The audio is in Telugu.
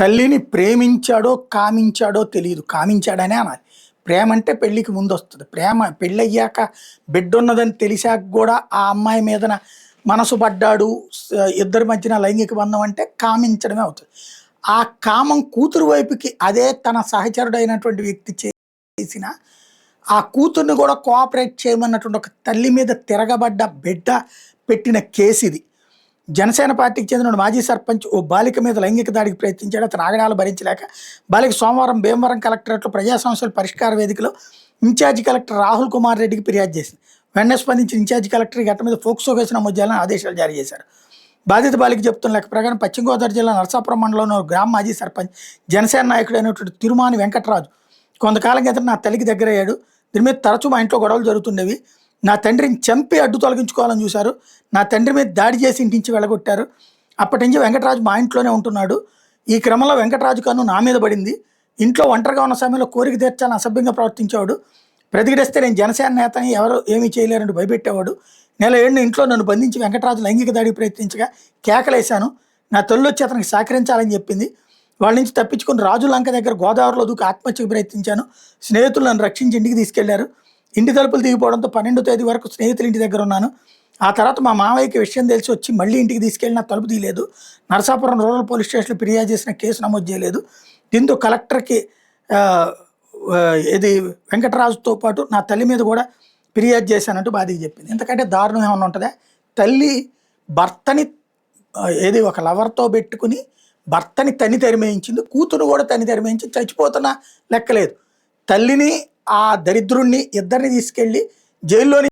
తల్లిని ప్రేమించాడో, కామించాడో తెలీదు. కామించాడనే అనాలి. ప్రేమ అంటే పెళ్ళికి ముందొస్తది. ప్రేమ పెళ్ళయ్యాక బిడ్డున్నదని తెలిసాక గూడా ఆ అమ్మాయి మీదన మనసు పడ్డాడు, ఇద్దరి మధ్యన లైంగిక బంధం అంటే కామించడమే అవుతది. ఆ కామం కూతురు వైపుకి అదే తన సహచరుడైనటువంటి వ్యక్తి చేసిన ఆ కూతుర్ని గూడా కోఆపరేట్ చేయమన్నటువంటి ఒక తల్లి మీద తిరగబడ్డ బిడ్డ పెట్టిన కేసిది. జనసేన పార్టీకి చెందిన మాజీ సర్పంచ్ ఓ బాలిక మీద లైంగిక దాడికి ప్రయత్నించాడు. అతను ఆగడాలు భరించలేక బాలిక సోమవారం భీమవరం కలెక్టరేట్లో ప్రజా సమస్యల పరిష్కార వేదికలో ఇన్ఛార్జి కలెక్టర్ రాహుల్ కుమార్ రెడ్డికి ఫిర్యాదు చేసింది. వెంటనే స్పందించిన ఇన్ఛార్జి కలెక్టర్ ఈ ఘటన మీద ఫోక్సో కేసు నమోదు చేయాలని ఆదేశాలు జారీ చేశారు. బాధిత బాలిక చెప్తున్న లెక్క ప్రకారం పశ్చిమ గోదావరి జిల్లా నరసాపురం మండలంలో గ్రామ మాజీ సర్పంచ్ జనసేన నాయకుడు అయినటువంటి తిరుమాని వెంకటరాజు కొంతకాలం క్రితం నా తల్లికి దగ్గరయ్యాడు. దీని మీద తరచూ మా ఇంట్లో గొడవలు జరుగుతుండేవి. నా తండ్రిని చంపి అడ్డు తొలగించుకోవాలని చూశారు. నా తండ్రి మీద దాడి చేసి ఇంటి నుంచి వెళ్ళగొట్టారు. అప్పటి నుంచి వెంకటరాజు మా ఇంట్లోనే ఉంటున్నాడు. ఈ క్రమంలో వెంకటరాజు కన్ను నా మీద పడింది. ఇంట్లో ఒంటరిగా ఉన్న సమయంలో కోరిక తీర్చాలని అసభ్యంగా ప్రవర్తించేవాడు. ప్రతిఘటిస్తే నేను జనసేన నేతని ఎవరు ఏమీ చేయలేరంటూ భయపెట్టేవాడు. నెల 7 ఇంట్లో నన్ను బంధించి వెంకటరాజు లైంగిక దాడికి ప్రయత్నించగా కేకలేశాను. నా తల్లి వచ్చి అతనికి సహకరించాలని చెప్పింది. వాళ్ళ నుంచి తప్పించుకుని రాజు లంక దగ్గర గోదావరిలో దూకి ఆత్మహత్యకు ప్రయత్నించాను. స్నేహితులు నన్ను రక్షించి ఇంటికి తీసుకెళ్లారు. ఇంటి తలుపులు దిగిపోవడంతో 12వ తేదీ వరకు స్నేహితుల ఇంటి దగ్గర ఉన్నాను. ఆ తర్వాత మా మావయ్యకి విషయం తెలిసి వచ్చి మళ్ళీ ఇంటికి తీసుకెళ్ళి నా తలుపు తీయలేదు. నరసాపురం రూరల్ పోలీస్ స్టేషన్లో ఫిర్యాదు చేసిన కేసు నమోదు చేయలేదు. దీంతో కలెక్టర్కి ఇది వెంకటరాజుతో పాటు నా తల్లి మీద కూడా ఫిర్యాదు చేశానంటూ బాధికి చెప్పింది. ఎందుకంటే దారుణం ఏమన్నా ఉంటుందా? తల్లి భర్తని ఒక లవర్తో పెట్టుకుని భర్తని తని తరిమేయించింది, కూతురు కూడా తని తరిమేయించి చచ్చిపోతున్న లెక్కలేదు. తల్లిని ఆ దరిద్రుణ్ణి ఇద్దరిని తీసుకెళ్ళి జైల్లోని